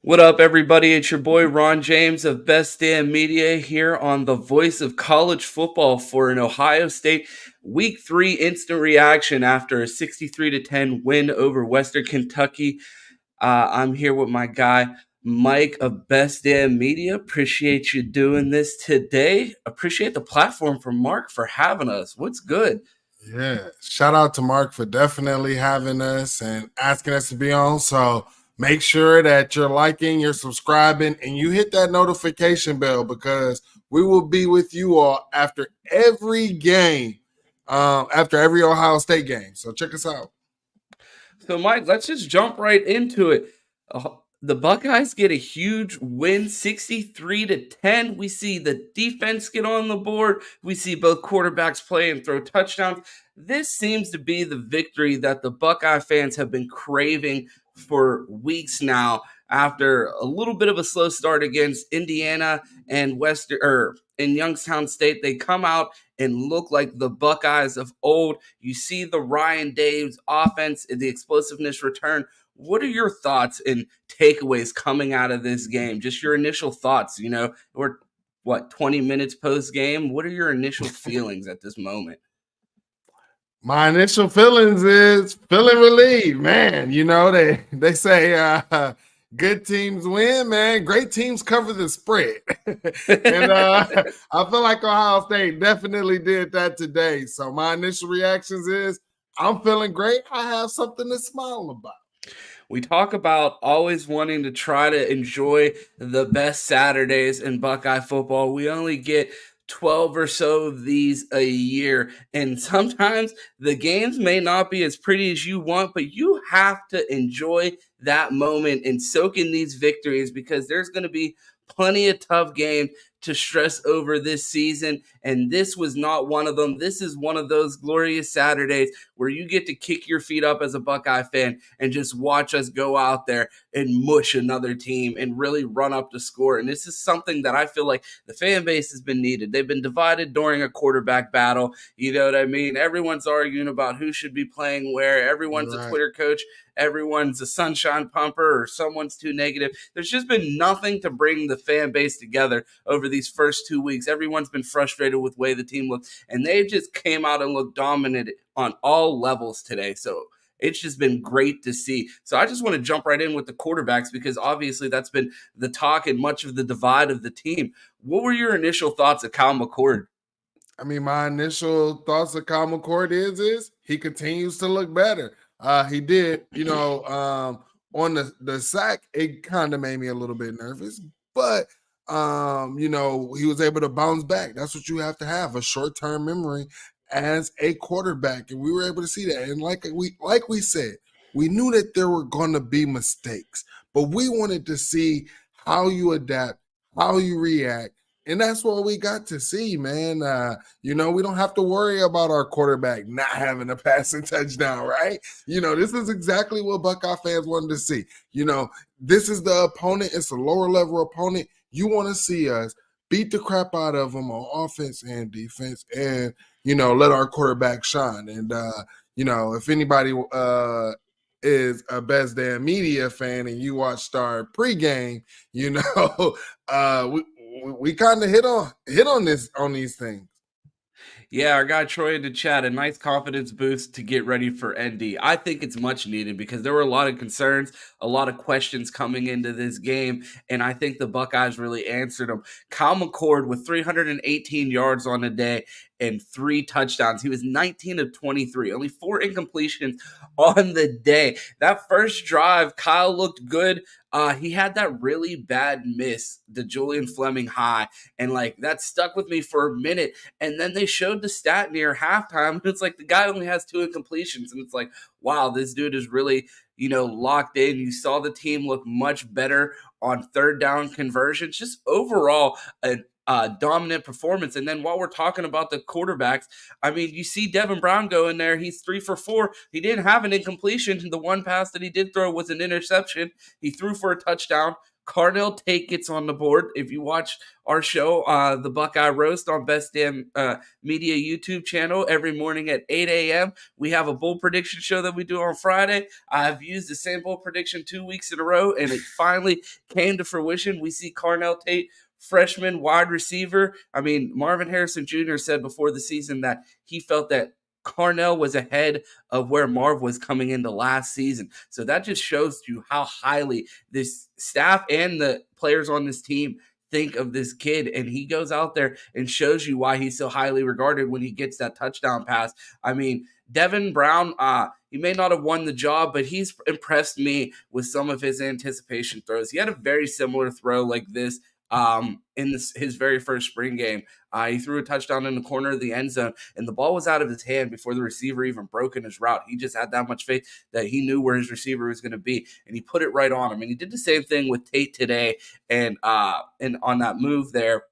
What up, everybody? It's your boy Ron James of Best Damn Media here on the voice of college football for an Ohio State Week 3 instant reaction after a 63-10 win over Western Kentucky. I'm here with my guy Mike of Best Damn Media. Appreciate you doing this today. Appreciate the platform for Mark for having us. What's good? Yeah, shout out to Mark for definitely having us and asking us to be on. So make sure that you're liking, you're subscribing, and you hit that notification bell because we will be with you all after every game, after every Ohio State game. So check us out. So, Mike, let's just jump right into it. The Buckeyes get a huge win, 63-10. We see the defense get on the board. We see both quarterbacks play and throw touchdowns. This seems to be the victory that the Buckeye fans have been craving for weeks now. After a little bit of a slow start against Indiana and in Youngstown State, they come out and look like the Buckeyes of old. You see the Ryan Daves offense and the explosiveness return. What are your thoughts and takeaways coming out of this game? Just your initial thoughts. We're 20 minutes post game. What are your initial feelings at this moment? My initial feelings is feeling relieved, man. You know, they say good teams win, man. Great teams cover the spread. And I feel like Ohio State definitely did that today. So my initial reactions is I'm feeling great. I have something to smile about. We talk about always wanting to try to enjoy the best Saturdays in Buckeye football. We only get 12 or so of these a year. And sometimes the games may not be as pretty as you want, but you have to enjoy that moment and soak in these victories because there's going to be plenty of tough games to stress over this season. And this was not one of them. This is one of those glorious Saturdays where you get to kick your feet up as a Buckeye fan and just watch us go out there and mush another team and really run up the score. And this is something that I feel like the fan base has been needed. They've been divided during a quarterback battle. You know what I mean? Everyone's arguing about who should be playing where. Everyone's a Twitter coach. Everyone's a sunshine pumper or someone's too negative. There's just been nothing to bring the fan base together over these first 2 weeks. Everyone's been frustrated with the way the team looks, and they just came out and looked dominant on all levels today. So it's just been great to see. So I just want to jump right in with the quarterbacks because obviously that's been the talk and much of the divide of the team. What were your initial thoughts of Kyle McCord? I mean, my initial thoughts of Kyle McCord is he continues to look better. He did, on the sack, it kind of made me a little bit nervous, but he was able to bounce back. That's what you have to have, a short-term memory as a quarterback. And we were able to see that. And like we said, we knew that there were going to be mistakes, but we wanted to see how you adapt, how you react. And that's what we got to see, man. We don't have to worry about our quarterback not having a passing touchdown, right? This is exactly what Buckeye fans wanted to see. This is the opponent. It's a lower level opponent. You want to see us beat the crap out of them on offense and defense and, let our quarterback shine. And, if anybody is a Best Damn Media fan and you watched our pregame, we kind of hit on these things. Yeah, our guy Troy in the chat, a nice confidence boost to get ready for ND. I think it's much needed because there were a lot of concerns, a lot of questions coming into this game, and I think the Buckeyes really answered them. Kyle McCord with 318 yards on the day and 3 touchdowns. He was 19 of 23, only 4 incompletions on the day. That first drive, Kyle looked good. He had that really bad miss, the Julian Fleming high, and that stuck with me for a minute. And then they showed the stat near halftime, and it's like the guy only has 2 incompletions, and it's like, wow, this dude is really, locked in. You saw the team look much better on third down conversions. Just overall, a dominant performance. And then while we're talking about the quarterbacks, I mean, you see Devin Brown go in there. He's 3 for 4. He didn't have an incompletion. The one pass that he did throw was an interception. He threw for a touchdown, Carnell Tate gets on the board. If you watch our show, the Buckeye Roast on Best Damn Media YouTube channel every morning at 8 a.m., we have a bowl prediction show that we do on Friday. I've used the same bowl prediction 2 weeks in a row, and it finally came to fruition. We see Carnell Tate, freshman wide receiver. I mean, Marvin Harrison Jr. said before the season that he felt that Carnell was ahead of where Marv was coming into last season. So that just shows you how highly this staff and the players on this team think of this kid. And he goes out there and shows you why he's so highly regarded when he gets that touchdown pass. I mean, Devin Brown, he may not have won the job, but he's impressed me with some of his anticipation throws. He had a very similar throw like this in his very first spring game. He threw a touchdown in the corner of the end zone, and the ball was out of his hand before the receiver even broke in his route. He just had that much faith that he knew where his receiver was going to be, and he put it right on him. And he did the same thing with Tate today, and on that move there,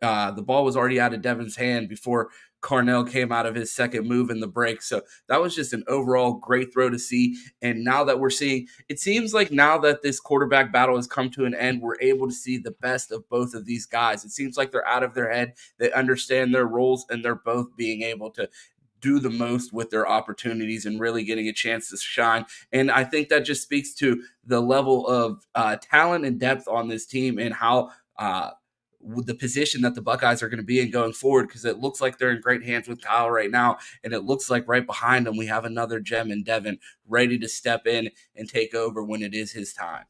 the ball was already out of Devin's hand before Carnell came out of his second move in the break. So that was just an overall great throw to see. And now that we're seeing, it seems like now that this quarterback battle has come to an end, we're able to see the best of both of these guys. It seems like they're out of their head. They understand their roles, and they're both being able to do the most with their opportunities and really getting a chance to shine. And I think that just speaks to the level of talent and depth on this team and how the position that the Buckeyes are going to be in going forward, because it looks like they're in great hands with Kyle right now, and it looks like right behind them we have another gem in Devin ready to step in and take over when it is his time.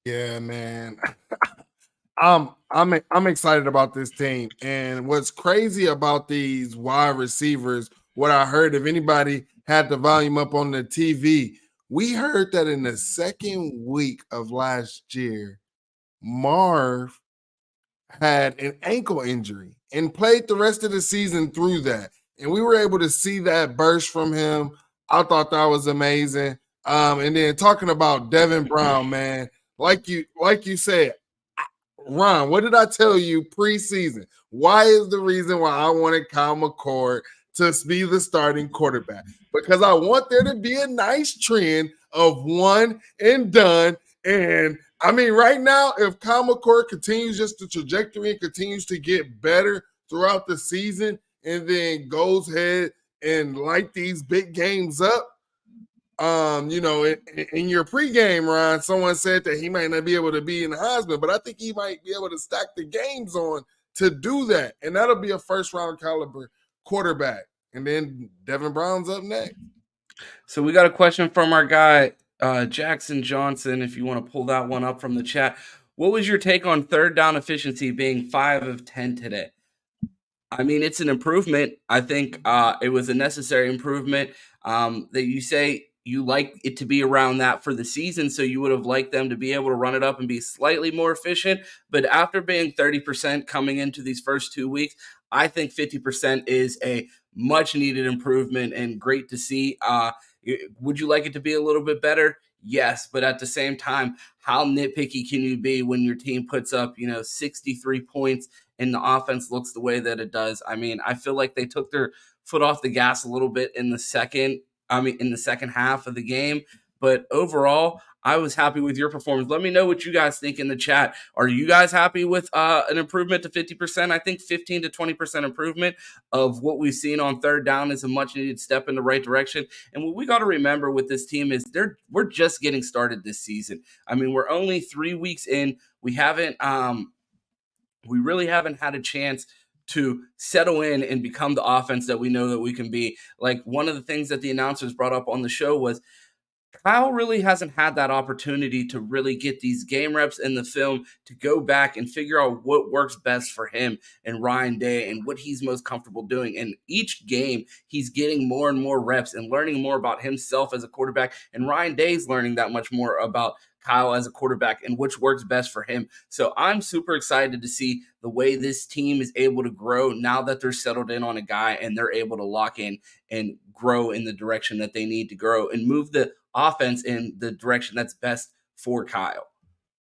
Yeah, man. I'm excited about this team. And what's crazy about these wide receivers, what I heard, if anybody had the volume up on the TV, we heard that in the second week of last year, Marv had an ankle injury and played the rest of the season through that. And we were able to see that burst from him. I thought that was amazing. And then talking about Devin Brown, man, like you said, Ron, what did I tell you preseason? Why is the reason why I wanted Kyle McCord to be the starting quarterback? Because I want there to be a nice trend of one and done. And I mean, right now, if Kyle McCord continues just the trajectory and continues to get better throughout the season and then goes ahead and light these big games up, in your pregame, Ron, someone said that he might not be able to be in the Heisman, but I think he might be able to stack the games on to do that. And that'll be a first-round caliber quarterback. And then Devin Brown's up next. So we got a question from our guy, Jackson Johnson, if you want to pull that one up from the chat. What was your take on third down efficiency being 5 of 10 today? I mean, it's an improvement. I think it was a necessary improvement. That you say you like it to be around that for the season, so you would have liked them to be able to run it up and be slightly more efficient. But after being 30% coming into these first 2 weeks, I think 50% is a much needed improvement and great to see. Would you like it to be a little bit better? Yes, but at the same time, how nitpicky can you be when your team puts up, 63 points and the offense looks the way that it does? I mean, I feel like they took their foot off the gas a little bit in the second half of the game. But overall, I was happy with your performance. Let me know what you guys think in the chat. Are you guys happy with an improvement to 50%? I think 15 to 20% improvement of what we've seen on third down is a much needed step in the right direction. And what we got to remember with this team is we're just getting started this season. I mean, we're only 3 weeks in. We really haven't had a chance to settle in and become the offense that we know that we can be. Like, one of the things that the announcers brought up on the show was Kyle really hasn't had that opportunity to really get these game reps in the film to go back and figure out what works best for him and Ryan Day and what he's most comfortable doing. And each game, he's getting more and more reps and learning more about himself as a quarterback. And Ryan Day's learning that much more about Kyle as a quarterback and which works best for him. So I'm super excited to see the way this team is able to grow now that they're settled in on a guy and they're able to lock in and grow in the direction that they need to grow and move the offense in the direction that's best for Kyle.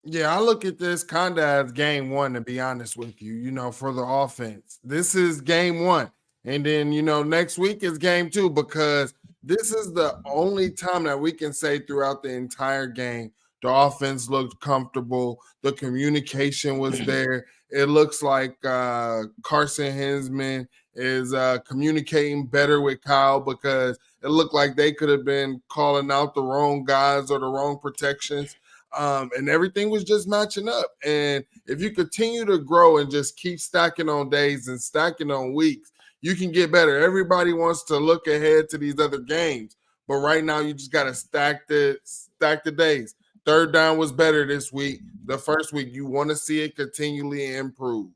Yeah, I look at this kind of as game one, to be honest with you, for the offense. This is game one. And then, next week is game two, because this is the only time that we can say throughout the entire game The offense looked comfortable. The communication was there. It looks like Carson Hinsman is communicating better with Kyle, because it looked like they could have been calling out the wrong guys or the wrong protections. And everything was just matching up. And if you continue to grow and just keep stacking on days and stacking on weeks, you can get better. Everybody wants to look ahead to these other games, but right now you just got to stack the days. Third down was better this week. The first week, you want to see it continually improve.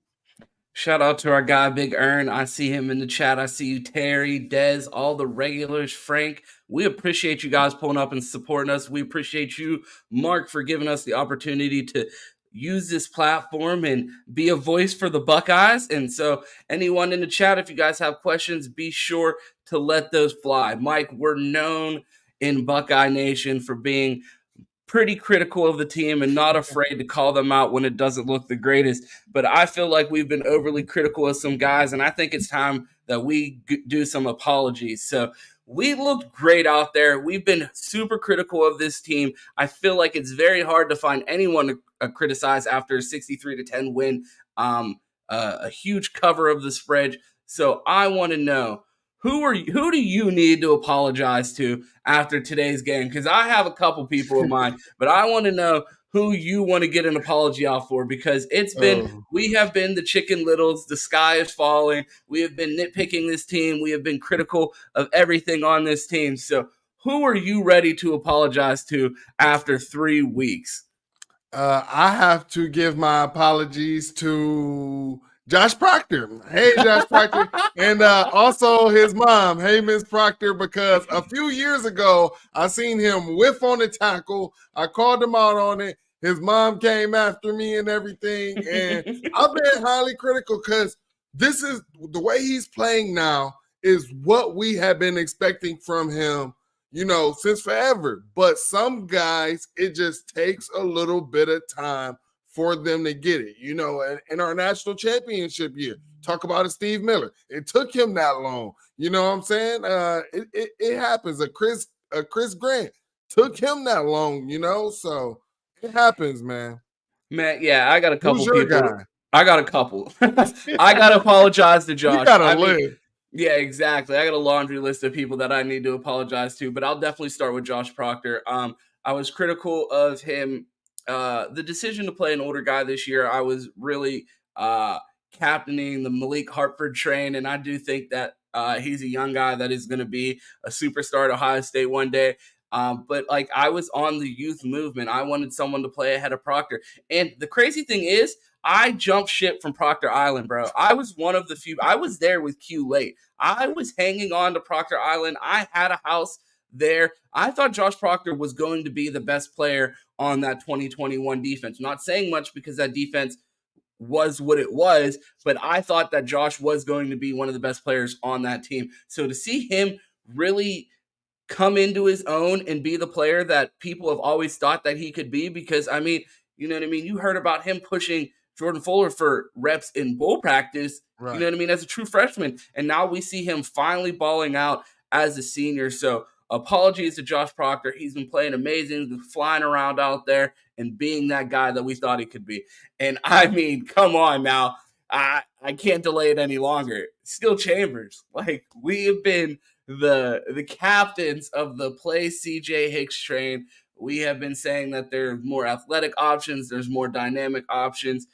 Shout out to our guy, Big Earn. I see him in the chat. I see you, Terry, Dez, all the regulars, Frank. We appreciate you guys pulling up and supporting us. We appreciate you, Mark, for giving us the opportunity to use this platform and be a voice for the Buckeyes. And so anyone in the chat, if you guys have questions, be sure to let those fly. Mike, we're known in Buckeye Nation for being pretty critical of the team and not afraid to call them out when it doesn't look the greatest. But I feel like we've been overly critical of some guys, and I think it's time that we do some apologies. So we looked great out there. We've been super critical of this team. I feel like it's very hard to find anyone to criticize after a 63-10 win, a huge cover of the spread. So I want to know, who do you need to apologize to after today's game? Because I have a couple people in mind, but I want to know who you want to get an apology out for, because we have been the Chicken Littles. The sky is falling. We have been nitpicking this team. We have been critical of everything on this team. So who are you ready to apologize to after 3 weeks? I have to give my apologies to Josh Proctor. Hey, Josh Proctor. And also his mom. Hey, Miss Proctor, because a few years ago, I seen him whiff on the tackle. I called him out on it. His mom came after me and everything. And I've been highly critical, because this is the way he's playing now is what we have been expecting from him, since forever. But some guys, it just takes a little bit of time for them to get it. In our national championship year, talk about a Steve Miller. It took him that long. You know what I'm saying? It happens. A Chris Grant took him that long, so it happens, man. Man, yeah, I got a couple Who's your people. guy? I got a couple. I got to apologize to Josh. You gotta live. Yeah, exactly. I got a laundry list of people that I need to apologize to, but I'll definitely start with Josh Proctor. I was critical of him. The decision to play an older guy this year, I was really captaining the Malik Hartford train, and I do think that he's a young guy that is going to be a superstar at Ohio State one day. But I was on the youth movement. I wanted someone to play ahead of Proctor. And the crazy thing is, I jumped ship from Proctor Island, bro. I was one of the few. I was there with Q late. I was hanging on to Proctor Island. I had a house there. I thought Josh Proctor was going to be the best player on that 2021 defense. Not saying much because that defense was what it was, but I thought that Josh was going to be one of the best players on that team. So to see him really come into his own and be the player that people have always thought that he could be, because, you know what I mean? You heard about him pushing Jordan Fuller for reps in bowl practice, right? You know what I mean, as a true freshman. And now we see him finally balling out as a senior. So apologies to Josh Proctor. He's been playing amazing, flying around out there and being that guy that we thought he could be. And come on now. I can't delay it any longer. Still Chambers. We have been the captains of the play CJ Hicks train. We have been saying that there are more athletic options, there's more dynamic options.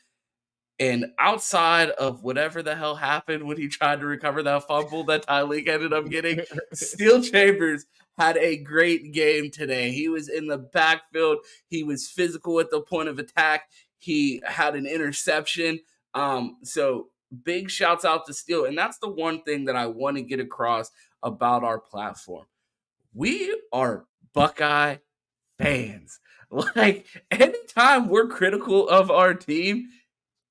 And outside of whatever the hell happened when he tried to recover that fumble that Tyleek ended up getting, Steel Chambers had a great game today. He was in the backfield. He was physical at the point of attack. He had an interception. So big shouts out to Steel. And that's the one thing that I want to get across about our platform. We are Buckeye fans. Anytime we're critical of our team,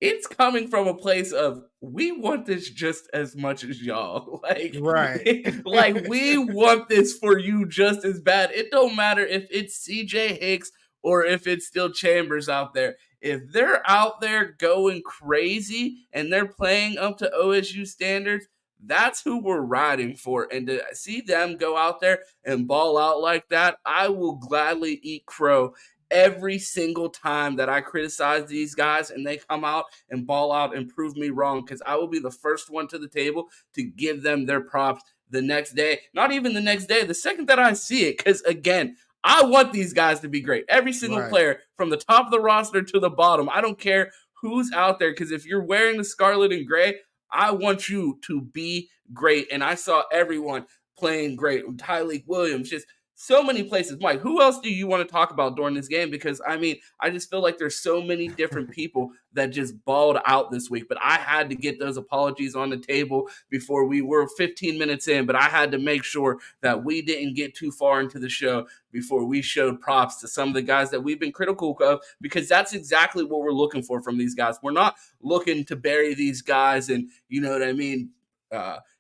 it's coming from a place of, we want this just as much as y'all. Right. We want this for you just as bad. It don't matter if it's CJ Hicks or if it's Steel Chambers out there. If they're out there going crazy and they're playing up to OSU standards, that's who we're riding for. And to see them go out there and ball out like that, I will gladly eat crow every single time that I criticize these guys and they come out and ball out and prove me wrong, because I will be the first one to the table to give them their props the next day. Not even the next day, the second that I see it, because again, I want these guys to be great. Every single player from the top of the roster to the bottom. I don't care who's out there, because if you're wearing the scarlet and gray, I want you to be great. And I saw everyone playing great. Tyleik Williams, just so many places. Mike, who else do you want to talk about during this game? Because, I mean, I just feel like there's so many different people that just balled out this week. But I had to get those apologies on the table before we were 15 minutes in. But I had to make sure that we didn't get too far into the show before we showed props to some of the guys that we've been critical of, because that's exactly what we're looking for from these guys. We're not looking to bury these guys and, you know what I mean,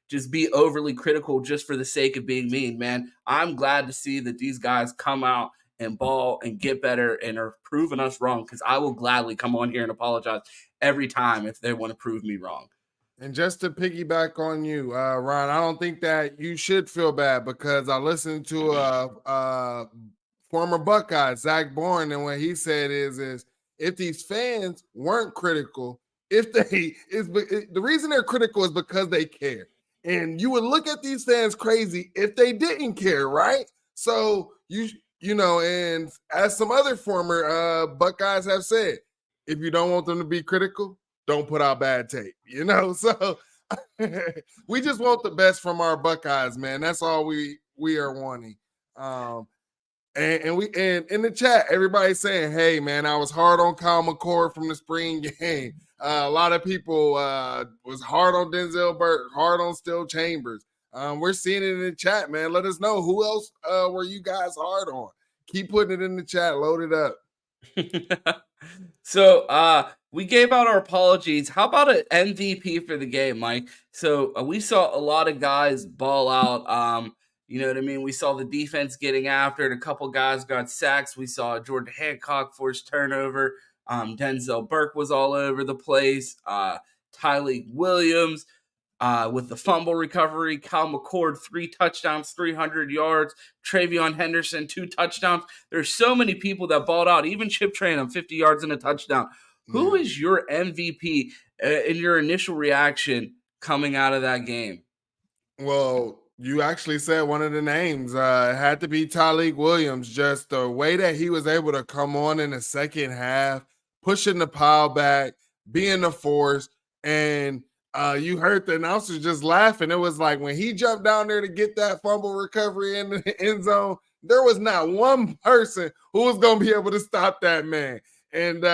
just be overly critical just for the sake of being mean, man. I'm glad to see that these guys come out and ball and get better and are proving us wrong, because I will gladly come on here and apologize every time if they want to prove me wrong. And just to piggyback on you, Ron, I don't think that you should feel bad, because I listened to former Buckeye, Zach Bourne, and what he said is if these fans weren't critical, the reason they're critical is because they care. And you would look at these fans crazy if they didn't care, right? So you know, and as some other former Buckeyes have said, if you don't want them to be critical, don't put out bad tape, you know? So we just want the best from our Buckeyes, man. That's all we are wanting. And in the chat, everybody's saying, hey, man, I was hard on Kyle McCord from the spring game. A lot of people was hard on Denzel Burke, hard on Still Chambers. We're seeing it in the chat, man. Let us know, who else were you guys hard on? Keep putting it in the chat. Load it up. So we gave out our apologies. How about an MVP for the game, Mike? So we saw a lot of guys ball out. You know what I mean? We saw the defense getting after it. A couple guys got sacks. We saw Jordan Hancock force turnover. Denzel Burke was all over the place. Tyleik Williams with the fumble recovery. Kyle McCord, 3 touchdowns, 300 yards. Trayvion Henderson, 2 touchdowns. There's so many people that balled out. Even Chip Trayanum, 50 yards and a touchdown. Who is your MVP in your initial reaction coming out of that game? Well, you actually said one of the names. It had to be Tyleik Williams. Just the way that he was able to come on in the second half, pushing the pile back, being the force. And you heard the announcers just laughing. It was like when he jumped down there to get that fumble recovery in the end zone, there was not one person who was going to be able to stop that man. And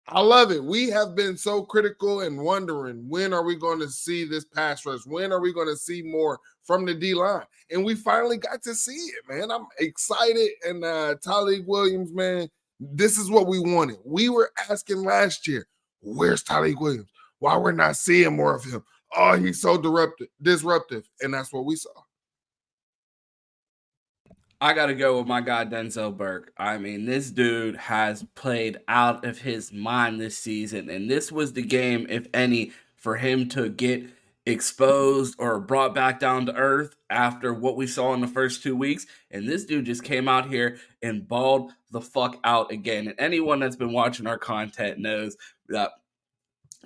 I love it. We have been so critical and wondering, when are we going to see this pass rush? When are we going to see more from the D-line? And we finally got to see it, man. I'm excited. And Tyleik Williams, man, this is what we wanted. We were asking last year, where's Tyleik Williams? Why we're not seeing more of him? Oh, he's so disruptive. And that's what we saw. I got to go with my guy, Denzel Burke. I mean, this dude has played out of his mind this season. And this was the game, if any, for him to get exposed or brought back down to earth after what we saw in the first 2 weeks. And this dude just came out here and balled the fuck out again. And anyone that's been watching our content knows that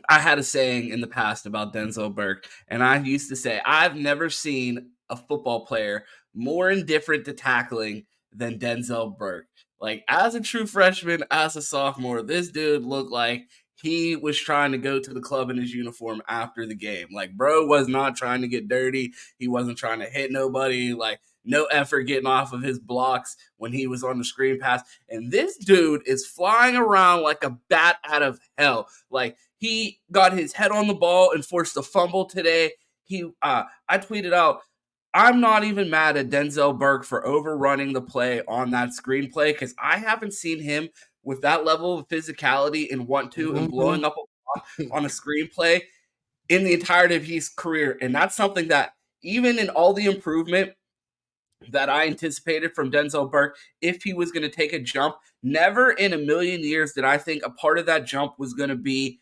I had a saying in the past about Denzel Burke. And I used to say, I've never seen a football player more indifferent to tackling than Denzel Burke. Like, as a true freshman, as a sophomore, this dude looked like he was trying to go to the club in his uniform after the game. Like, bro was not trying to get dirty. He wasn't trying to hit nobody. Like, no effort getting off of his blocks when he was on the screen pass. And this dude is flying around like a bat out of hell. Like, he got his head on the ball and forced a fumble today. I tweeted out, I'm not even mad at Denzel Burke for overrunning the play on that screenplay, because I haven't seen him with that level of physicality and want to and blowing up a block on a screenplay in the entirety of his career. And that's something that, even in all the improvement that I anticipated from Denzel Burke, if he was going to take a jump, never in a million years did I think a part of that jump was going to be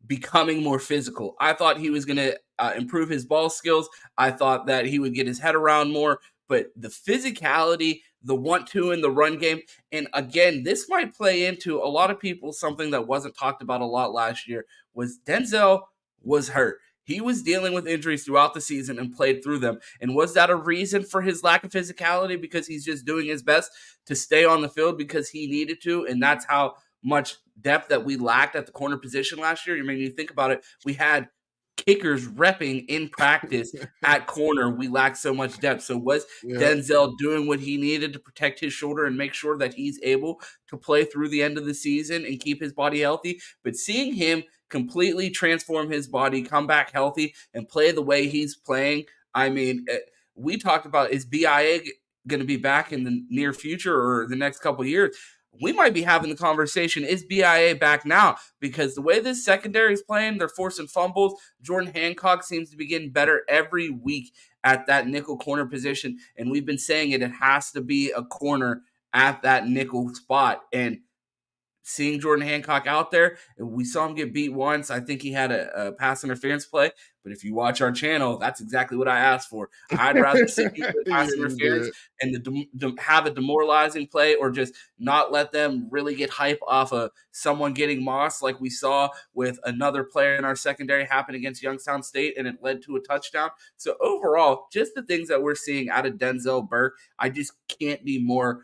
becoming more physical. I thought he was going to improve his ball skills. I thought that he would get his head around more, but the physicality, the 1-2 in the run game. And again, this might play into a lot of people. Something that wasn't talked about a lot last year was Denzel was hurt. He was dealing with injuries throughout the season and played through them. And was that a reason for his lack of physicality? Because he's just doing his best to stay on the field because he needed to. And that's how much depth that we lacked at the corner position last year. I mean, you think about it, we had kickers repping in practice at corner. We lacked so much depth. So was Denzel doing what he needed to protect his shoulder and make sure that he's able to play through the end of the season and keep his body healthy? But seeing him completely transform his body, come back healthy, and play the way he's playing, I mean, we talked about, is BIA going to be back in the near future or the next couple of years? We might be having the conversation, is BIA back now? Because the way this secondary is playing, they're forcing fumbles. Jordan Hancock seems to be getting better every week at that nickel corner position. And we've been saying it has to be a corner at that nickel spot. And seeing Jordan Hancock out there, we saw him get beat once. I think he had a pass interference play. But if you watch our channel, that's exactly what I asked for. I'd rather see you with pass interference and have a demoralizing play, or just not let them really get hype off of someone getting mossed like we saw with another player in our secondary happen against Youngstown State, and it led to a touchdown. So overall, just the things that we're seeing out of Denzel Burke, I just can't be more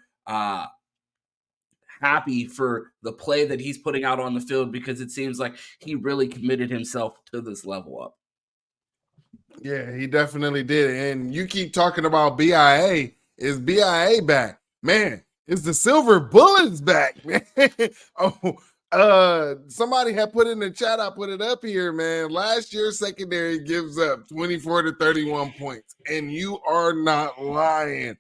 happy for the play that he's putting out on the field, because it seems like he really committed himself to this level up. Yeah, he definitely did. And you keep talking about BIA. Is BIA back? Man, is the Silver Bullets back, man? Somebody had put in the chat, I put it up here, man. Last year, secondary gives up 24 to 31 points, and you are not lying.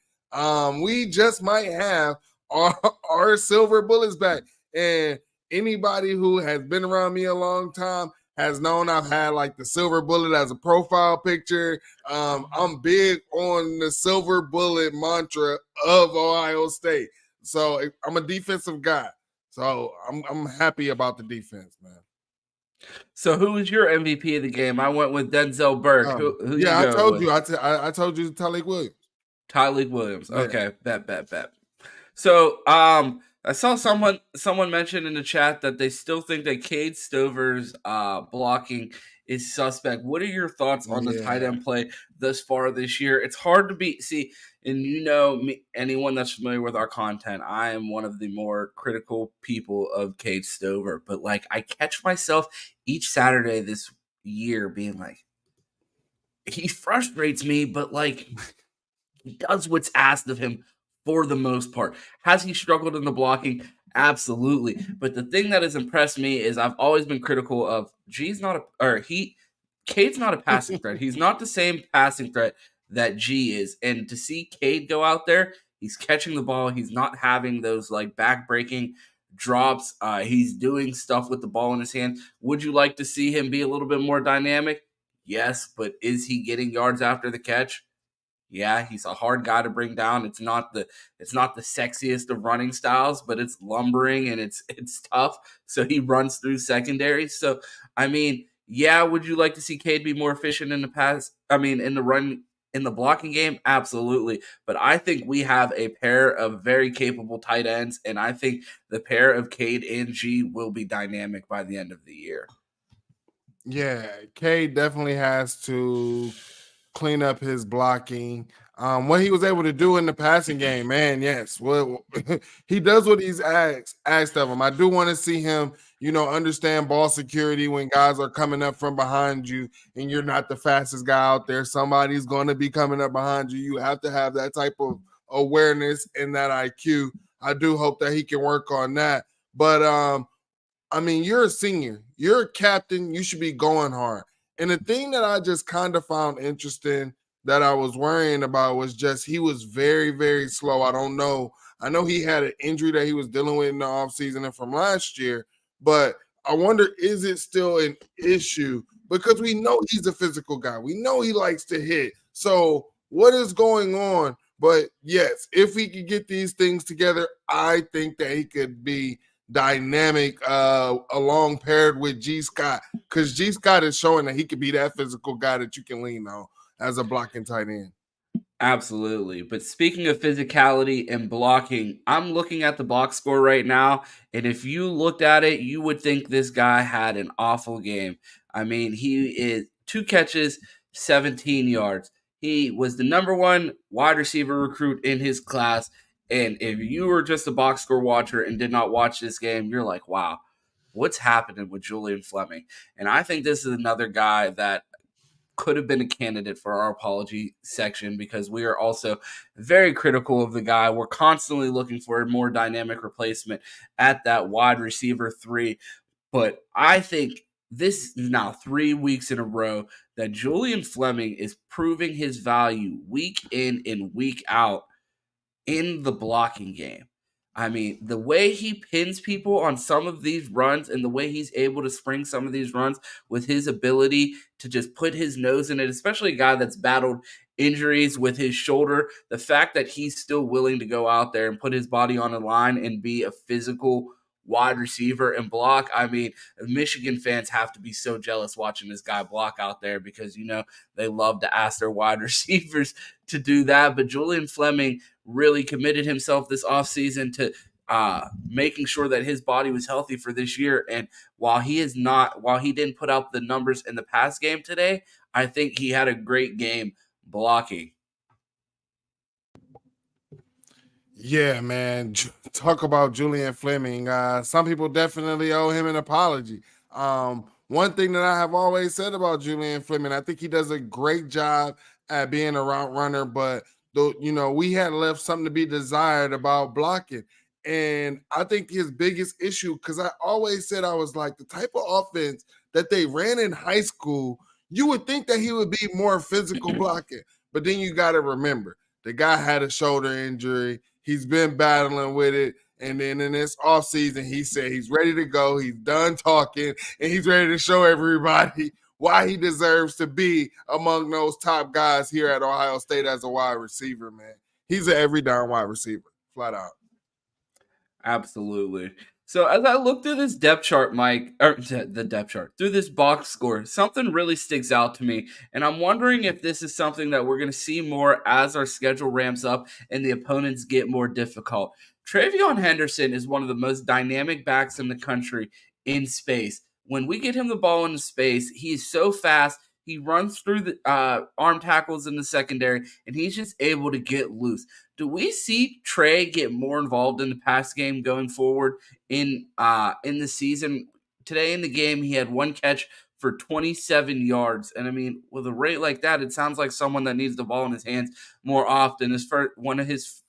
We just might have our Silver Bullets back. And anybody who has been around me a long time has known I've had like the Silver Bullet as a profile picture. I'm big on the Silver Bullet mantra of Ohio State. So I'm a defensive guy. So I'm happy about the defense, man. So who was your MVP of the game? I went with Denzel Burke. Who yeah, I told you. I told you Tyleik Williams. Tyleik Williams. Okay, bet. So I saw someone mention in the chat that they still think that Kade Stover's blocking is suspect. What are your thoughts on the tight end play thus far this year? It's hard to see, and you know me, anyone that's familiar with our content, I am one of the more critical people of Kade Stover. But like, I catch myself each Saturday this year being like, he frustrates me, but like, he does what's asked of him for the most part. Has he struggled in the blocking? Absolutely. But the thing that has impressed me is I've always been critical of Kade's not a passing threat. He's not the same passing threat that G is. And to see Kade go out there, he's catching the ball. He's not having those like back-breaking drops. He's doing stuff with the ball in his hand. Would you like to see him be a little bit more dynamic? Yes, but is he getting yards after the catch? Yeah, he's a hard guy to bring down. It's not the sexiest of running styles, but it's lumbering and it's tough. So he runs through secondary. So I mean, yeah, would you like to see Kade be more efficient in the pass? I mean, in the run, in the blocking game? Absolutely. But I think we have a pair of very capable tight ends, and I think the pair of Kade and G will be dynamic by the end of the year. Yeah, Kade definitely has to clean up his blocking. What he was able to do in the passing game, man, yes. Well, he does what he's asked of him. I do want to see him, understand ball security when guys are coming up from behind you and you're not the fastest guy out there. Somebody's going to be coming up behind you. You have to have that type of awareness and that IQ. I do hope that he can work on that. But, I mean, you're a senior. You're a captain. You should be going hard. And the thing that I just kind of found interesting that I was worrying about was just he was very, very slow. I don't know. I know he had an injury that he was dealing with in the offseason and from last year, but I wonder, is it still an issue? Because we know he's a physical guy. We know he likes to hit. So what is going on? But yes, if he could get these things together, I think that he could be dynamic along paired with G. Scott, because G. Scott is showing that he could be that physical guy that you can lean on as a blocking tight end. Absolutely. But speaking of physicality and blocking, I'm looking at the box score right now. And if you looked at it, you would think this guy had an awful game. I mean, he is 2 catches, 17 yards. He was the number one wide receiver recruit in his class. And if you were just a box score watcher and did not watch this game, you're like, wow, what's happening with Julian Fleming? And I think this is another guy that could have been a candidate for our apology section because we are also very critical of the guy. We're constantly looking for a more dynamic replacement at that wide receiver 3. But I think this is now 3 weeks in a row that Julian Fleming is proving his value week in and week out in the blocking game. I mean, the way he pins people on some of these runs and the way he's able to spring some of these runs with his ability to just put his nose in it, especially a guy that's battled injuries with his shoulder, the fact that he's still willing to go out there and put his body on the line and be a physical wide receiver and block. I mean, Michigan fans have to be so jealous watching this guy block out there because, they love to ask their wide receivers to do that. But Julian Fleming really committed himself this offseason to making sure that his body was healthy for this year. And while he didn't put out the numbers in the pass game today, I think he had a great game blocking. Yeah, man. Talk about Julian Fleming. Some people definitely owe him an apology. One thing that I have always said about Julian Fleming, I think he does a great job at being a route runner, but we had left something to be desired about blocking. And I think his biggest issue, because I always said I was like the type of offense that they ran in high school, you would think that he would be more physical blocking. But then you got to remember, the guy had a shoulder injury. He's been battling with it. And then in this offseason, he said he's ready to go. He's done talking, and he's ready to show everybody why he deserves to be among those top guys here at Ohio State as a wide receiver, man. He's an every down wide receiver, flat out. Absolutely. So as I look through this depth chart, Mike, or the depth chart, through this box score, something really sticks out to me. And I'm wondering if this is something that we're going to see more as our schedule ramps up and the opponents get more difficult. Trayvion Henderson is one of the most dynamic backs in the country in space. When we get him the ball in space, he's so fast. He runs through the arm tackles in the secondary, and he's just able to get loose. Do we see Trey get more involved in the pass game going forward in the season? Today in the game, he had 1 catch for 27 yards, and I mean, with a rate like that, it sounds like someone that needs the ball in his hands more often. One of his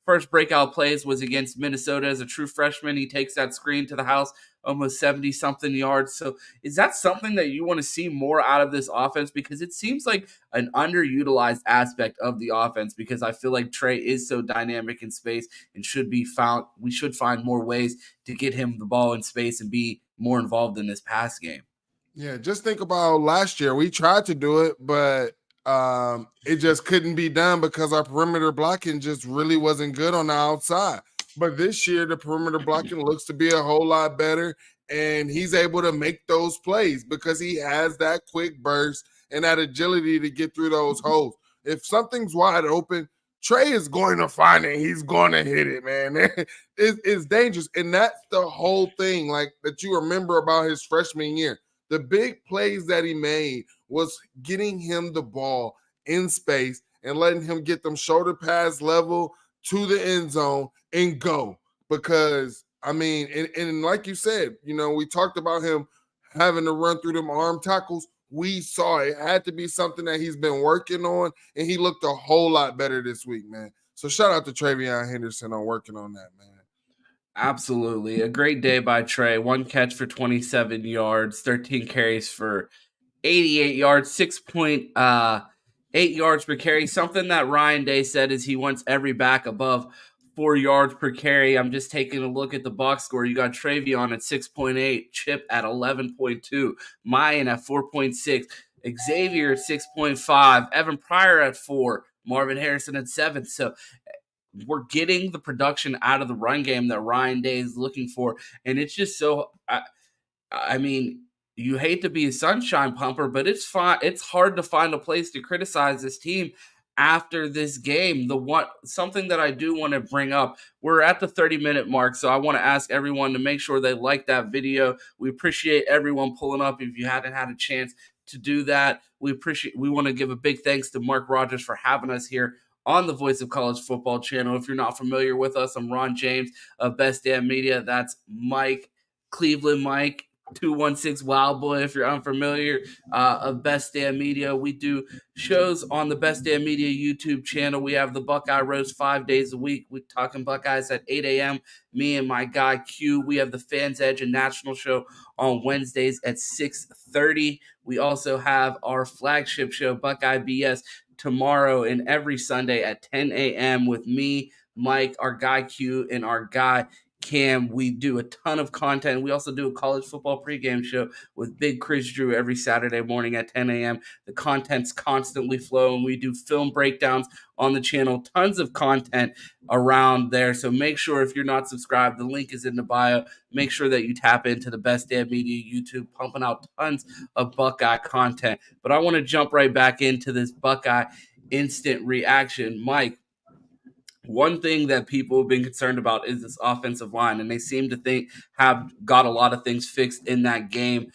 first breakout plays was against Minnesota as a true freshman. He takes that screen to the house, almost 70-something yards. So is that something that you want to see more out of this offense? Because it seems like an underutilized aspect of the offense because I feel like Trey is so dynamic in space and we should find more ways to get him the ball in space and be more involved in this pass game. Yeah, just think about last year. We tried to do it, but it just couldn't be done because our perimeter blocking just really wasn't good on the outside. But this year, the perimeter blocking looks to be a whole lot better, and he's able to make those plays because he has that quick burst and that agility to get through those holes. If something's wide open, Trey is going to find it. He's going to hit it, man. It's dangerous, and that's the whole thing, like that you remember about his freshman year. The big plays that he made was getting him the ball in space and letting him get them shoulder pads level to the end zone and go. Because, I mean, and like you said, we talked about him having to run through them arm tackles. We saw it had to be something that he's been working on, and he looked a whole lot better this week, man. So shout out to Trayvion Henderson on working on that, man. Absolutely. A great day by Trey. 1 catch for 27 yards, 13 carries for 88 yards, 6.8 yards per carry. Something that Ryan Day said is he wants every back above 4 yards per carry. I'm just taking a look at the box score. You got Trayvion at 6.8, Chip at 11.2, Mayan at 4.6, Xavier at 6.5, Evan Pryor at 4, Marvin Harrison at 7. So we're getting the production out of the run game that Ryan Day is looking for. And it's just so, I mean, you hate to be a sunshine pumper, but it's fine. It's hard to find a place to criticize this team after this game. Something that I do want to bring up, we're at the 30-minute mark, so I want to ask everyone to make sure they like that video. We appreciate everyone pulling up. If you hadn't had a chance to do that, we want to give a big thanks to Mark Rogers for having us here on the Voice of College Football channel. If you're not familiar with us, I'm Ron James of Best Damn Media. That's Mike, Cleveland Mike, 216 Wild Boy, if you're unfamiliar, of Best Damn Media. We do shows on the Best Damn Media YouTube channel. We have the Buckeye Roast 5 days a week. We're talking Buckeyes at 8 a.m. Me and my guy Q. We have the Fans Edge and National Show on Wednesdays at 6:30. We also have our flagship show, Buckeye BS, tomorrow and every Sunday at 10 a.m. with me, Mike, our guy Q, and our guy Cam. We do a ton of content. We also do a college football pregame show with Big Chris Drew every Saturday morning at 10 a.m. The content's constantly flowing. We do film breakdowns on the channel, tons of content around there. So make sure, if you're not subscribed, the link is in the bio. Make sure that you tap into the Best Damn Media YouTube, pumping out tons of Buckeye content. But I want to jump right back into this Buckeye instant reaction. Mike, one thing that people have been concerned about is this offensive line, and they seem to have got a lot of things fixed in that game.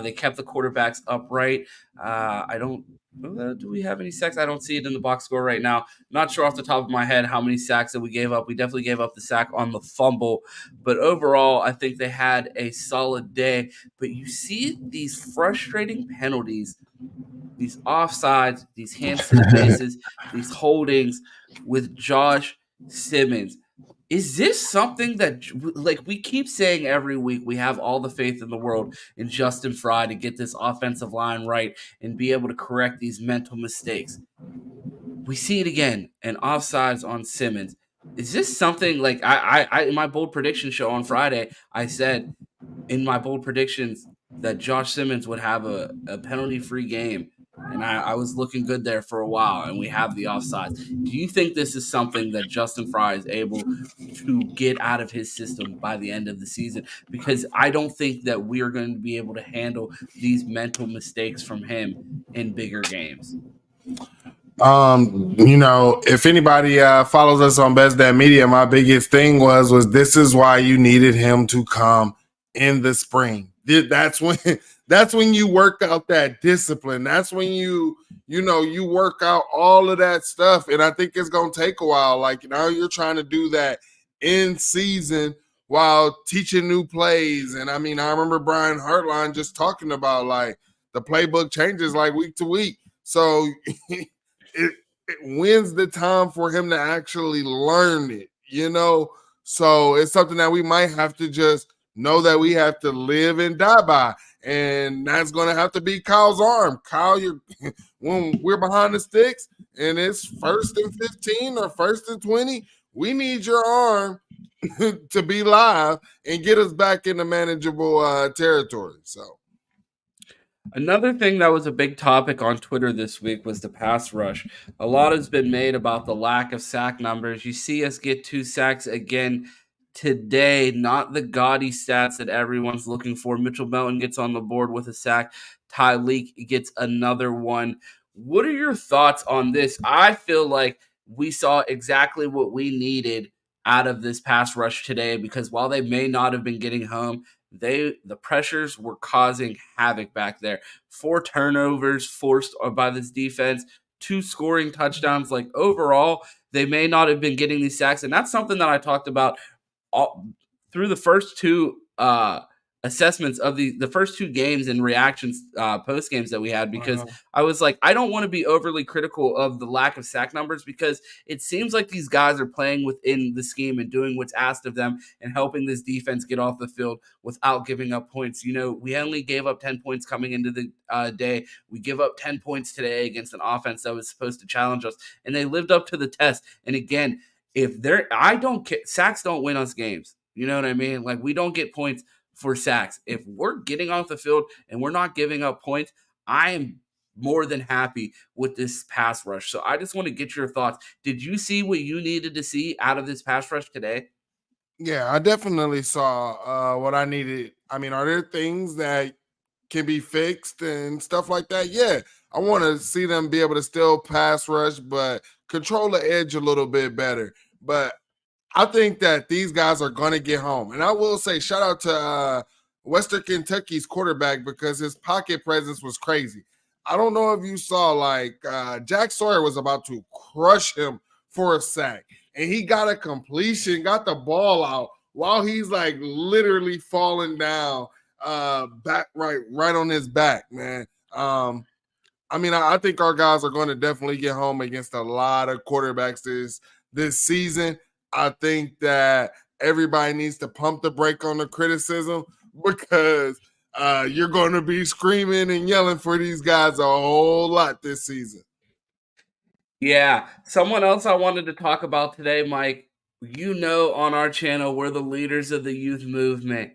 They kept the quarterbacks upright. Do we have any sacks? I don't see it in the box score right now. Not sure off the top of my head how many sacks that we gave up. We definitely gave up the sack on the fumble, but overall, I think they had a solid day. But you see these frustrating penalties, these offsides, these hands to the faces, these holdings with Josh Simmons. Is this something that, like, we keep saying every week, we have all the faith in the world in Justin Fry to get this offensive line right and be able to correct these mental mistakes? We see it again, and offsides on Simmons. Is this something, like, I in my bold prediction show on Friday, I said in my bold predictions that Josh Simmons would have a penalty-free game, and I was looking good there for a while, and we have the offsides. Do you think this is something that Justin Fry is able to get out of his system by the end of the season? Because I don't think that we are going to be able to handle these mental mistakes from him in bigger games. If anybody follows us on Best Damn Media, my biggest thing was this is why you needed him to come in the spring. That's when you work out that discipline. That's when you work out all of that stuff. And I think it's going to take a while. Like, you're trying to do that in season while teaching new plays. And I mean, I remember Brian Hartline just talking about, like, the playbook changes like week to week. So it when's the time for him to actually learn it, So it's something that we might have to just know that we have to live and die by. And that's going to have to be Kyle's arm. Kyle, when we're behind the sticks and it's 1st and 15 or 1st and 20, we need your arm to be live and get us back into manageable territory. So another thing that was a big topic on Twitter this week was the pass rush. A lot has been made about the lack of sack numbers. You see us get 2 sacks again today, not the gaudy stats that everyone's looking for. Mitchell Melton gets on the board with a sack. Ty Leak gets another one. What are your thoughts on this? I feel like we saw exactly what we needed out of this pass rush today, because while they may not have been getting home, the pressures were causing havoc back there. 4 turnovers forced by this defense, 2 scoring touchdowns. Like, overall, they may not have been getting these sacks, and that's something that I talked about through the first 2 assessments of the first 2 games and reactions, post games that we had, because I was like, I don't want to be overly critical of the lack of sack numbers, because it seems like these guys are playing within the scheme and doing what's asked of them and helping this defense get off the field without giving up points. We only gave up 10 points coming into the day. We give up 10 points today against an offense that was supposed to challenge us, and they lived up to the test. And again, sacks don't win us games. You know what I mean? Like, we don't get points for sacks. If we're getting off the field and we're not giving up points, I am more than happy with this pass rush. So I just want to get your thoughts. Did you see what you needed to see out of this pass rush today? Yeah, I definitely saw what I needed. I mean, are there things that can be fixed and stuff like that? Yeah, I want to see them be able to still pass rush, but control the edge a little bit better. But I think that these guys are going to get home. And I will say, shout out to Western Kentucky's quarterback because his pocket presence was crazy. I don't know if you saw, like, Jack Sawyer was about to crush him for a sack. And he got a completion, got the ball out while he's, like, literally falling down back right on his back, man. I mean, I think our guys are going to definitely get home against a lot of quarterbacks this season. I think that everybody needs to pump the brake on the criticism because you're going to be screaming and yelling for these guys a whole lot this season. Yeah, someone else I wanted to talk about today, Mike. On our channel, we're the leaders of the youth movement.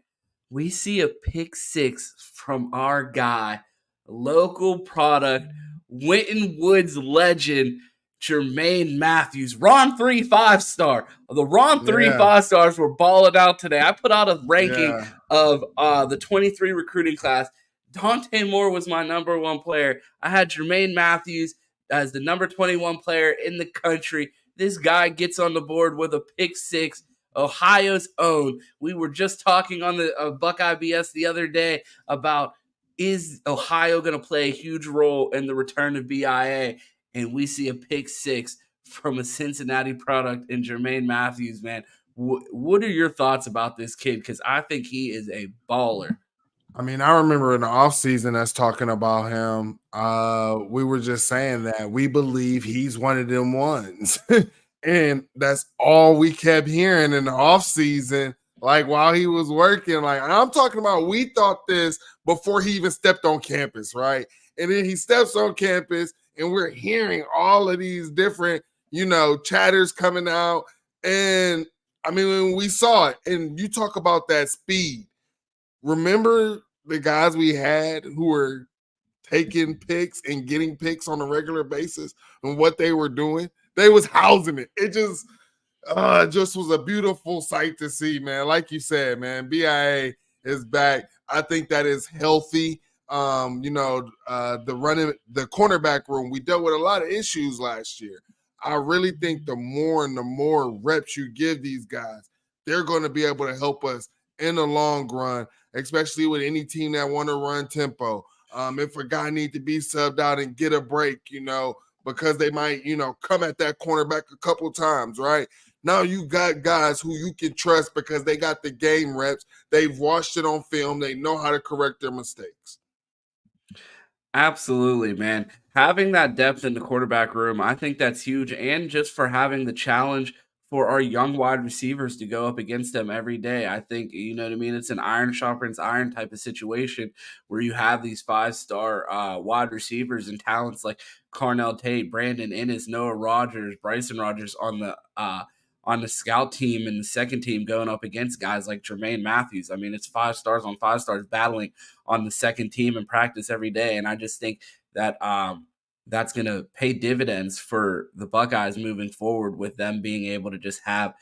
We see a pick six from our guy, local product, Winton Woods legend, Jermaine Matthews. Ron 3 5-star. The Ron 3 5-stars were balling out today. I put out a ranking of the 23 recruiting class. Dante Moore was my number one player. I had Jermaine Matthews as the number 21 player in the country. This guy gets on the board with a pick six, Ohio's own. We were just talking on the Buckeye BS the other day about, is Ohio going to play a huge role in the return of BIA? And we see a pick six from a Cincinnati product in Jermaine Matthews, man. What are your thoughts about this kid? Because I think he is a baller. I mean, I remember in the offseason us talking about him. We were just saying that we believe he's one of them ones. And that's all we kept hearing in the offseason, like while he was working. Like, I'm talking about, we thought this before he even stepped on campus, right? And then he steps on campus and we're hearing all of these different, chatters coming out. And I mean, when we saw it, and you talk about that speed, remember the guys we had who were taking picks and getting picks on a regular basis and what they were doing? They was housing it. It just was a beautiful sight to see, man. Like you said, man, BIA is back. I think that is healthy. The cornerback room, we dealt with a lot of issues last year. I really think the more and the more reps you give these guys, they're going to be able to help us in the long run, especially with any team that want to run tempo. If a guy need to be subbed out and get a break, because they might, come at that cornerback a couple times, right? Now you got guys who you can trust because they got the game reps. They've watched it on film. They know how to correct their mistakes. Absolutely, man. Having that depth in the quarterback room, I think that's huge. And just for having the challenge for our young wide receivers to go up against them every day. I think, you know what I mean? It's an iron sharpens iron type of situation where you have these 5-star wide receivers and talents like Carnell Tate, Brandon Ennis, Noah Rogers, Bryson Rogers on the scout team and the second team going up against guys like Jermaine Matthews. I mean, it's 5-stars on 5-stars battling on the second team in practice every day. And I just think that that's going to pay dividends for the Buckeyes moving forward with them being able to just have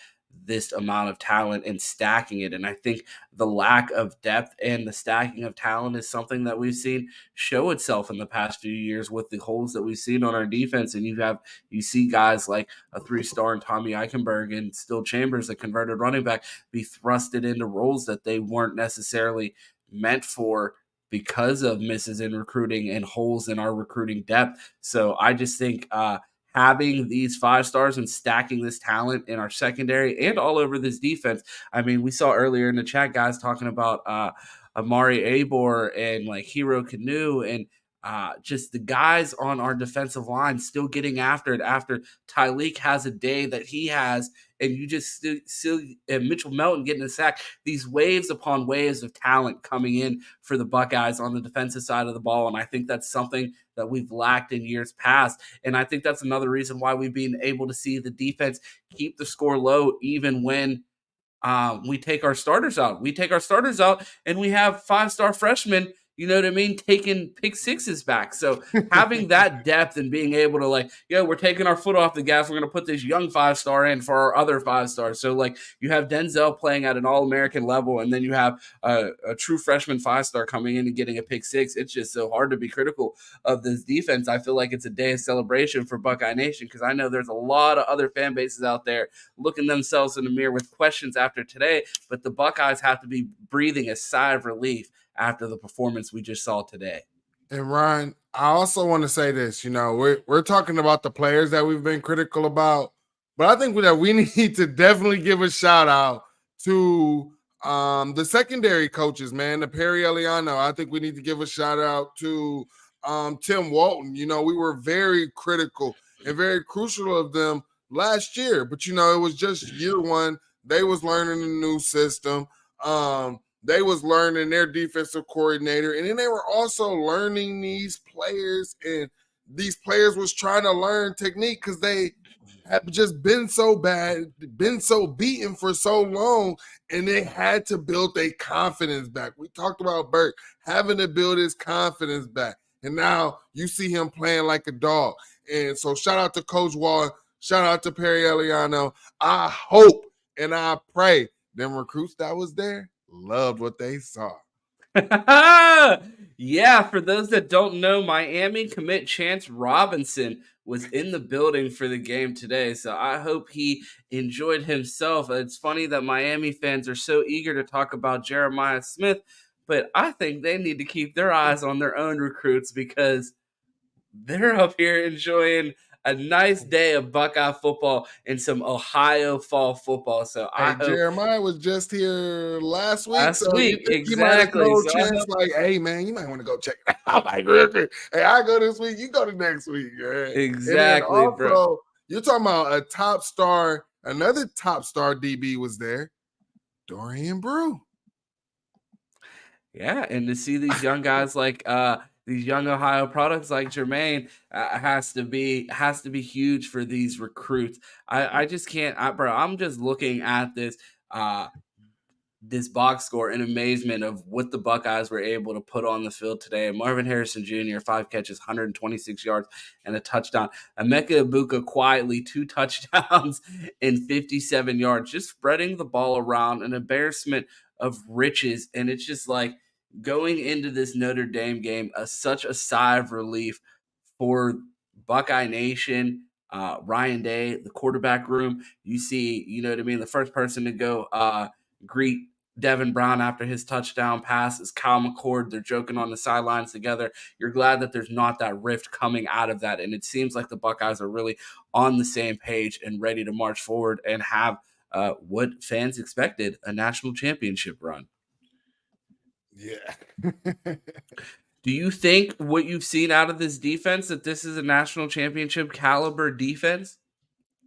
this amount of talent and stacking it. And I think the lack of depth and the stacking of talent is something that we've seen show itself in the past few years with the holes that we've seen on our defense. And you see guys like a 3-star in Tommy Eichenberg and Still Chambers, a converted running back, be thrusted into roles that they weren't necessarily meant for because of misses in recruiting and holes in our recruiting depth. So I just think having these 5-stars and stacking this talent in our secondary and all over this defense. I mean, we saw earlier in the chat guys talking about Amari Abor and like Hero Canoe and just the guys on our defensive line still getting after it after Tyleek has a day that he has, and you just still Mitchell Melton getting a sack. These waves upon waves of talent coming in for the Buckeyes on the defensive side of the ball, and I think that's something that we've lacked in years past. And I think that's another reason why we've been able to see the defense keep the score low even when we take our starters out. We take our starters out, and we have 5-star freshmen you know what I mean, taking pick sixes back. So having that depth and being able to like, we're taking our foot off the gas. We're going to put this young 5-star in for our other 5-stars. So like you have Denzel playing at an All-American level, and then you have a true freshman 5-star coming in and getting a pick six. It's just so hard to be critical of this defense. I feel like it's a day of celebration for Buckeye Nation because I know there's a lot of other fan bases out there looking themselves in the mirror with questions after today, but the Buckeyes have to be breathing a sigh of relief after the performance we just saw today. And Ryan, I also want to say this, we're talking about the players that we've been critical about, but I think that we need to definitely give a shout out to the secondary coaches, man, the Perry Eliano. I think we need to give a shout out to Tim Walton. We were very critical and very crucial of them last year, but it was just year one. They was learning a new system. They was learning their defensive coordinator, and then they were also learning these players, and these players was trying to learn technique because they have just been so bad, been so beaten for so long, and they had to build their confidence back. We talked about Burke having to build his confidence back, and now you see him playing like a dog. And so shout out to Coach Wall, shout out to Perry Eliano. I hope and I pray them recruits that was there loved what they saw. Yeah, for those that don't know, Miami commit Chance Robinson was in the building for the game today, so I hope he enjoyed himself. It's funny that Miami fans are so eager to talk about Jeremiah Smith, but I think they need to keep their eyes on their own recruits because they're up here enjoying a nice day of Buckeye football and some Ohio fall football. So I hope Jeremiah was just here last week, last so you week, think he might have exactly. told So Chance like, "Hey man, you might want to go check it out." Like, really? Hey, I go this week, you go the next week. Right? And then exactly, bro. also, you're talking about a top star. Another top star DB was there, Dorian Brew. Yeah, and to see these young guys like these young Ohio products like Jermaine has to be huge for these recruits. I just can't, bro. I'm just looking at this box score in amazement of what the Buckeyes were able to put on the field today. Marvin Harrison Jr., 5 catches, 126 yards, and a touchdown. Emeka Ibuka quietly 2 touchdowns and 57 yards, just spreading the ball around, an embarrassment of riches. And it's just like going into this Notre Dame game, such a sigh of relief for Buckeye Nation. Ryan Day, the quarterback room, you see, you know what I mean? The first person to go greet Devin Brown after his touchdown pass is Kyle McCord. They're joking on the sidelines together. You're glad that there's not that rift coming out of that. And it seems like the Buckeyes are really on the same page and ready to march forward and have what fans expected, a national championship run. Yeah. Do you think what you've seen out of this defense that this is a national championship caliber defense?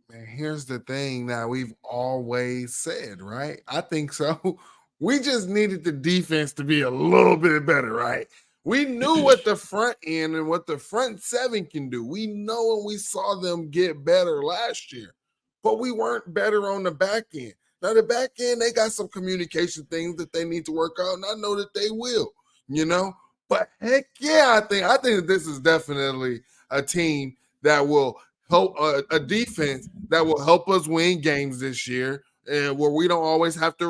Man, here's the thing that we've always said, right? I think so. We just needed the defense to be a little bit better, right? We knew what the front end and what the front seven can do. We know when we saw them get better last year, but we weren't better on the back end. Now, the back end, they got some communication things that they need to work out, and I know that they will, But heck yeah, I think that this is definitely a team that will help a defense that will help us win games this year, and where we don't always have to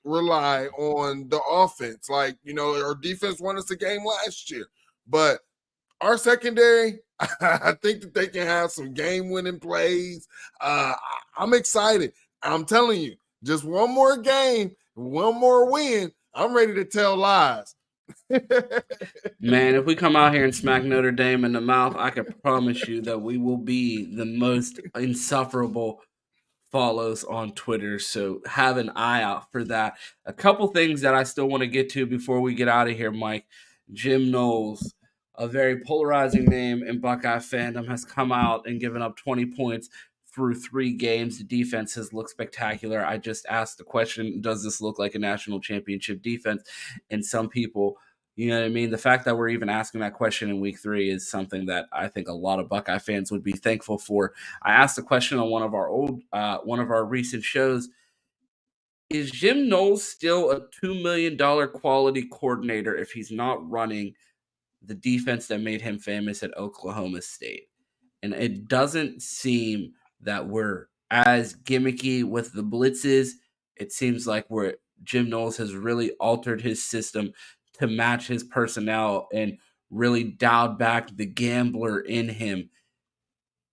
rely on the offense. Like, our defense won us a game last year, but our secondary, I think that they can have some game-winning plays. I'm excited. I'm telling you, just one more game, one more win, I'm ready to tell lies. Man, if we come out here and smack Notre Dame in the mouth, I can promise you that we will be the most insufferable follows on Twitter. So have an eye out for that. A couple things that I still want to get to before we get out of here, Mike. Jim Knowles, a very polarizing name in Buckeye fandom, has come out and given up 20 points through 3 games. The defense has looked spectacular. I just asked the question, does this look like a national championship defense? And some people, you know what I mean? The fact that we're even asking that question in week 3 is something that I think a lot of Buckeye fans would be thankful for. I asked the question on one of our recent shows. Is Jim Knowles still a $2 million quality coordinator if he's not running the defense that made him famous at Oklahoma State? And it doesn't seem that we're as gimmicky with the blitzes. It seems like Jim Knowles has really altered his system to match his personnel and really dialed back the gambler in him.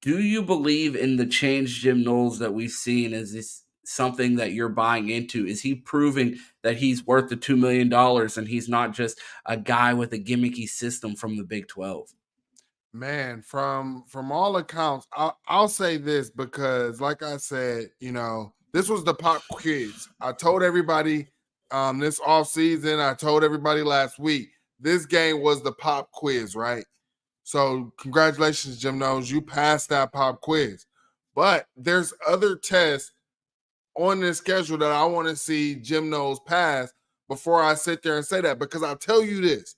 Do you believe in the change Jim Knowles that we've seen? Is this something that you're buying into? Is he proving that he's worth the $2 million and he's not just a guy with a gimmicky system from the Big 12? Man, from all accounts, I'll say this because, like I said, this was the pop quiz. I told everybody this off season. I told everybody last week. This game was the pop quiz, right? So congratulations, Jim Knowles. You passed that pop quiz. But there's other tests on this schedule that I want to see Jim Knowles pass before I sit there and say that. Because I'll tell you this.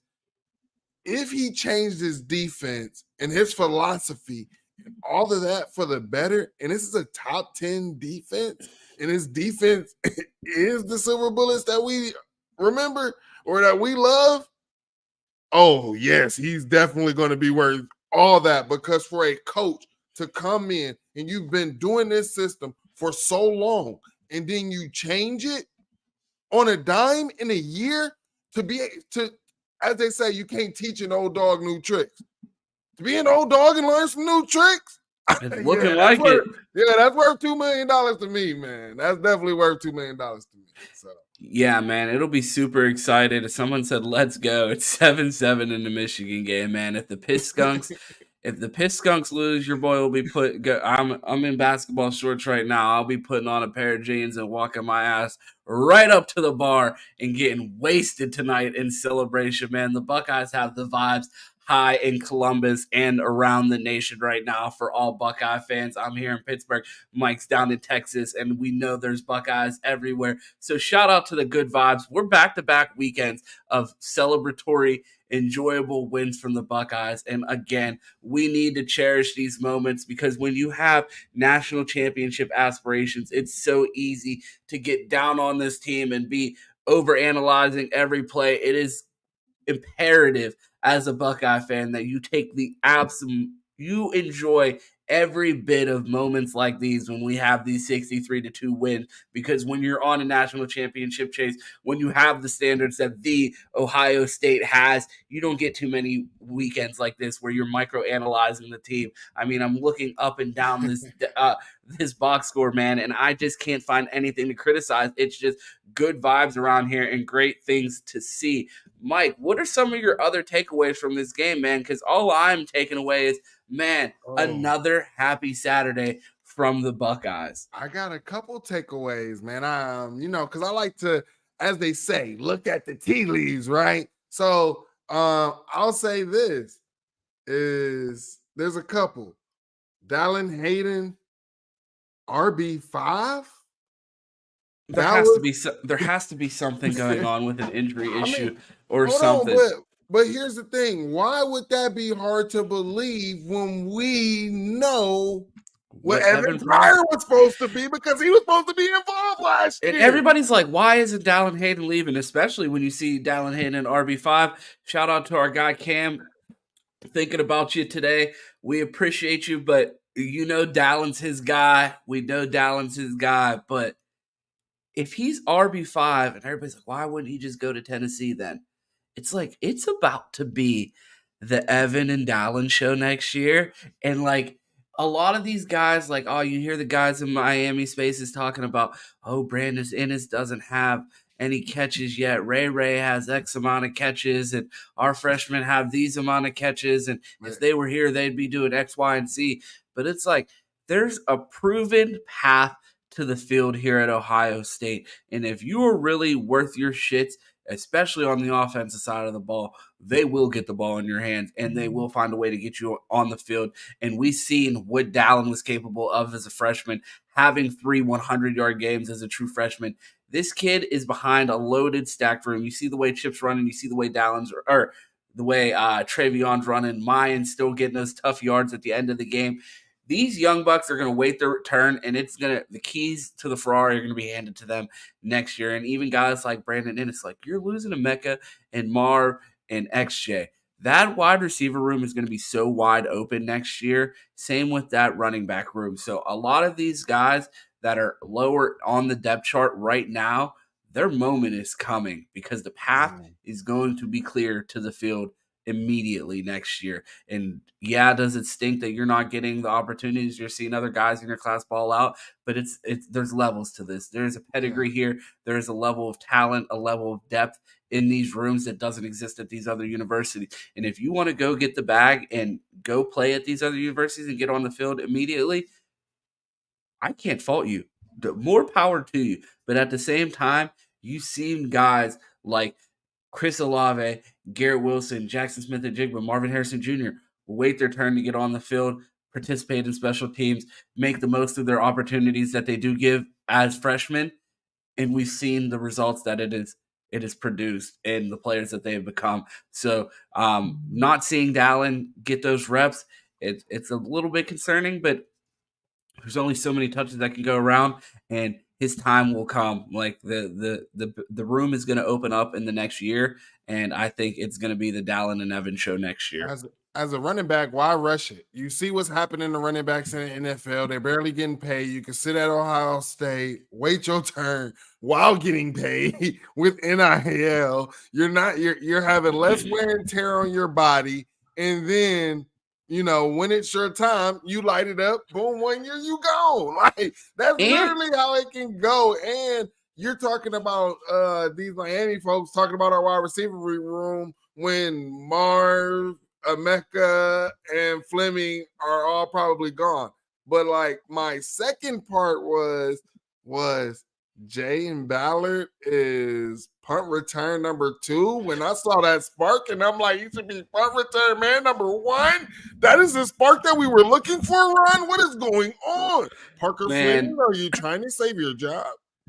If he changed his defense and his philosophy and all of that for the better, and this is a top 10 defense, and his defense is the silver bullets that we remember or that we love, oh, yes, he's definitely going to be worth all that, because for a coach to come in and you've been doing this system for so long and then you change it on a dime in a year as they say, you can't teach an old dog new tricks. To be an old dog and learn some new tricks, it's looking like it. Yeah, that's worth $2 million to me, man. That's definitely worth $2 million to me. So yeah, man, it'll be super excited. Someone said, "Let's go!" It's 7-7 in the Michigan game, man. If the Piss Skunks lose, your boy will be I'm in basketball shorts right now. I'll be putting on a pair of jeans and walking my ass right up to the bar and getting wasted tonight in celebration, man. The Buckeyes have the vibes high in Columbus and around the nation right now for all Buckeye fans. I'm here in Pittsburgh. Mike's down in Texas, and we know there's Buckeyes everywhere. So shout out to the good vibes. We're back-to-back weekends of celebratory, enjoyable wins from the Buckeyes. And again, we need to cherish these moments, because when you have national championship aspirations, it's so easy to get down on this team and be overanalyzing every play. It is imperative as a Buckeye fan that you enjoy every bit of moments like these when we have these 63-2 wins, because when you're on a national championship chase, when you have the standards that the Ohio State has, you don't get too many weekends like this where you're micro-analyzing the team. I mean, I'm looking up and down this box score, man, and I just can't find anything to criticize. It's just good vibes around here and great things to see. Mike, what are some of your other takeaways from this game, man? Because all I'm taking away is, man, another happy Saturday from the Buckeyes. I got a couple takeaways, man. Because I like to, as they say, look at the tea leaves, right? So I'll say this is there's a couple. Dallin Hayden, RB5. There has to be something going on with an injury issue or something. But here's the thing. Why would that be hard to believe when we know what Evan Pryor was supposed to be, because he was supposed to be involved last year? And everybody's like, why isn't Dallin Hayden leaving? Especially when you see Dallin Hayden in RB5. Shout out to our guy Cam. Thinking about you today. We appreciate you, but Dallin's his guy. We know Dallin's his guy, but if he's RB5 and everybody's like, why wouldn't he just go to Tennessee then? It's like, it's about to be the Evan and Dallin show next year. And like a lot of these guys, like, you hear the guys in Miami Spaces talking about, Brandon Innes doesn't have any catches yet. Ray has X amount of catches, and our freshmen have these amount of catches. And if they were here, they'd be doing X, Y, and Z. But it's like, there's a proven path to the field here at Ohio State. And if you are really worth your shits, especially on the offensive side of the ball, they will get the ball in your hands and they will find a way to get you on the field. And we've seen what Dallin was capable of as a freshman, having 3 100-yard games as a true freshman. This kid is behind a loaded, stacked room. You see the way Chip's running, you see the way the way Trayvion's running, Mayan's still getting those tough yards at the end of the game. these young bucks are going to wait their turn, and the keys to the Ferrari are going to be handed to them next year. And even guys like Brandon Ennis, like, you're losing to Mecca and Marv and XJ. That wide receiver room is going to be so wide open next year. Same with that running back room. So a lot of these guys that are lower on the depth chart right now, their moment is coming because the path is going to be clear to the field immediately next year. And yeah, does it stink that you're not getting the opportunities? You're seeing other guys in your class ball out, but it's there's levels to this. There's a pedigree here. There's a level of talent, a level of depth in these rooms that doesn't exist at these other universities. And if you want to go get the bag and go play at these other universities and get on the field immediately, I can't fault you. More power to you. But at the same time, you've seen guys like Chris Olave, Garrett Wilson, Jackson Smith-Njigba, Marvin Harrison Jr. wait their turn to get on the field, participate in special teams, make the most of their opportunities that they do give as freshmen, and we've seen the results that it is produced and the players that they have become. So not seeing Dallin get those reps, it's a little bit concerning, but there's only so many touches that can go around, and his time will come. Like the room is going to open up in the next year, and I think it's going to be the Dallin and Evans show next year. As a running back, why rush it? You see what's happening to running backs in the NFL. They're barely getting paid. You can sit at Ohio State, wait your turn while getting paid with NIL. You're having less wear and tear on your body, and then when it's your time, you light it up. Boom, 1 year you go. Like that's literally how it can go. And you're talking about these Miami folks talking about our wide receiver room when Marv, Mecca, and Fleming are all probably gone. But like my second part was Jay and Ballard is punt return number 2. When I saw that spark, and I'm like, he should be punt return man number 1. That is the spark that we were looking for, Ron. What is going on? Parker Fleming, are you trying to save your job?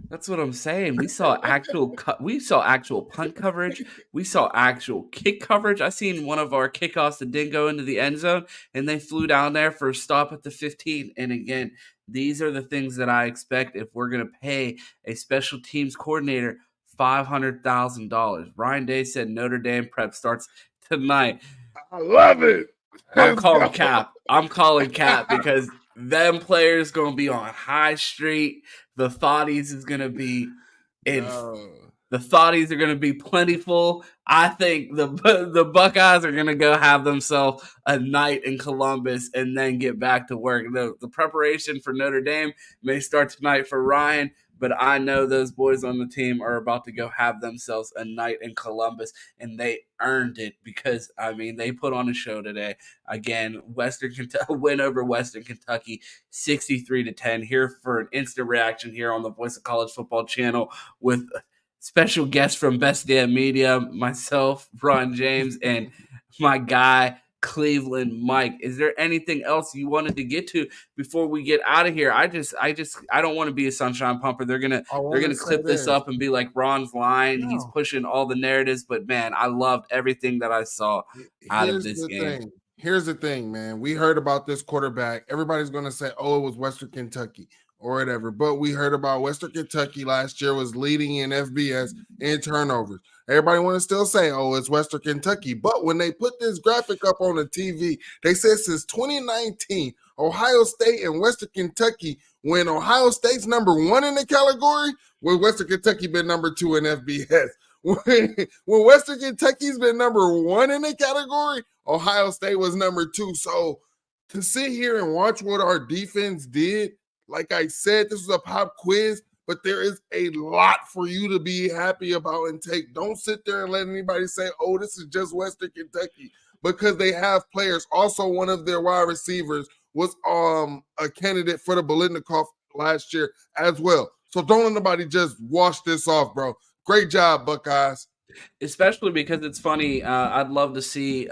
That's what I'm saying. We saw actual punt coverage. We saw actual kick coverage. I seen one of our kickoffs that didn't go into the end zone, and they flew down there for a stop at the 15. And again, these are the things that I expect if we're going to pay a special teams coordinator $500,000. Ryan Day said Notre Dame prep starts tonight. I love it. I'm calling cap. I'm calling cap because them players going to be on High Street. The thotties is going to be the thotties are going to be plentiful. I think the Buckeyes are going to go have themselves a night in Columbus and then get back to work. The preparation for Notre Dame may start tonight for Ryan, but I know those boys on the team are about to go have themselves a night in Columbus, and they earned it because, I mean, they put on a show today. Again, Western Kentucky win over Western Kentucky, 63-10. Here for an instant reaction here on the Voice of College Football channel with special guests from Best Damn Media, myself, Ron James, and my guy, Cleveland Mike. Is there anything else you wanted to get to before we get out of here? I don't want to be a sunshine pumper. They're gonna clip this up and be like Ron's line. He's pushing all the narratives, but man, I loved everything that I saw out of this game. Here's the thing, man. We heard about this quarterback. Everybody's gonna say, "Oh, it was Western Kentucky." Or whatever, but we heard about Western Kentucky last year was leading in FBS in turnovers. Everybody want to still say, "Oh, it's Western Kentucky," but when they put this graphic up on the TV, they said since 2019, Ohio State and Western Kentucky, when Ohio State's number 1 in the category, when Western Kentucky been number 2 in FBS. When Western Kentucky's been number 1 in the category, Ohio State was number 2. So to sit here and watch what our defense did. Like I said, this is a pop quiz, but there is a lot for you to be happy about and take. Don't sit there and let anybody say, "Oh, this is just Western Kentucky," because they have players. Also, one of their wide receivers was a candidate for the Bolitnikoff last year as well. So don't let nobody just wash this off, bro. Great job, Buckeyes. Especially because it's funny. I'd love to see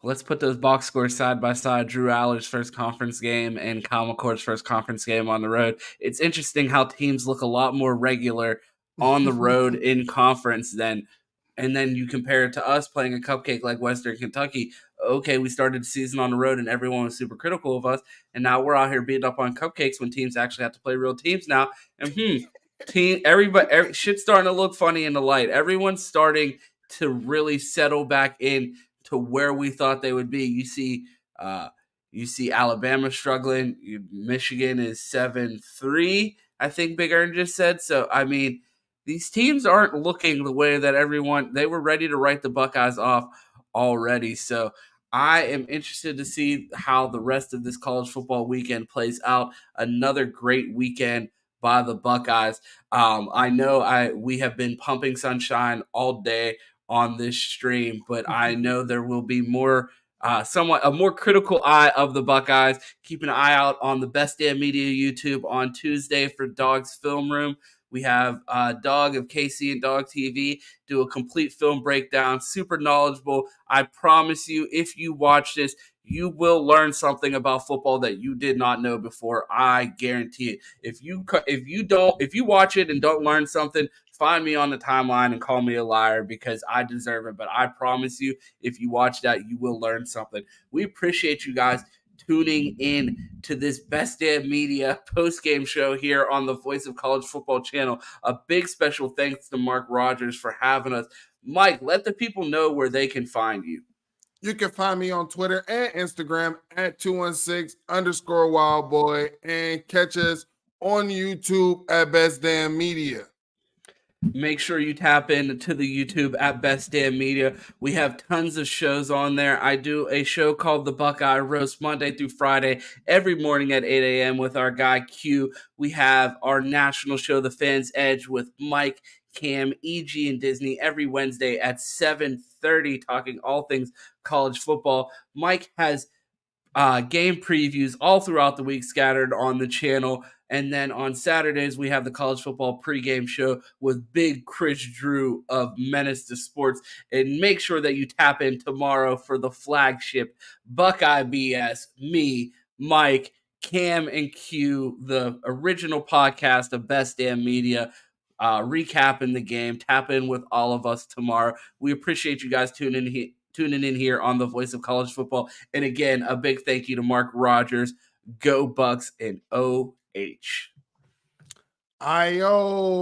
let's put those box scores side by side. Drew Aller's first conference game and Kyle McCord's first conference game on the road. It's interesting how teams look a lot more regular on the road in conference than and then you compare it to us playing a cupcake like Western Kentucky. Okay, we started the season on the road and everyone was super critical of us, and now we're out here beating up on cupcakes when teams actually have to play real teams now. And shit's starting to look funny in the light. Everyone's starting to really settle back in to where we thought they would be. You see Alabama struggling. Michigan is 7-3. I think Big Earn just said. So I mean, these teams aren't looking the way that they were ready to write the Buckeyes off already. So I am interested to see how the rest of this college football weekend plays out. Another great weekend by the Buckeyes. I know we have been pumping sunshine all day on this stream, but I know there will be more somewhat a more critical eye of the Buckeyes. Keep an eye out on the Best Damn Media YouTube on Tuesday for Dog's Film Room. We have Dog of KC and Dog TV do a complete film breakdown, super knowledgeable. I promise you, if you watch this, you will learn something about football that you did not know before. I guarantee it. If you watch it and don't learn something, find me on the timeline and call me a liar because I deserve it. But I promise you, if you watch that, you will learn something. We appreciate you guys tuning in to this Best Damn Media post-game show here on the Voice of College Football channel. A big special thanks to Mark Rogers for having us. Mike, let the people know where they can find you. You can find me on Twitter and Instagram at 216_wildboy and catch us on YouTube at Best Damn Media. Make sure you tap into the YouTube at Best Damn Media. We have tons of shows on there. I do a show called The Buckeye Roast Monday through Friday every morning at 8 a.m. with our guy Q. We have our national show, The Fans Edge, with Mike, Cam, EG, and Disney every Wednesday at 7:30, talking all things college football. Mike has game previews all throughout the week scattered on the channel. And then on Saturdays, we have the college football pregame show with Big Chris Drew of Menace to Sports. And make sure that you tap in tomorrow for the flagship Buckeye BS, me, Mike, Cam, and Q, the original podcast of Best Damn Media, recapping the game. Tap in with all of us tomorrow. We appreciate you guys tuning in here on the Voice of College Football. And again, a big thank you to Mark Rogers. Go Bucks and OH. Ayo.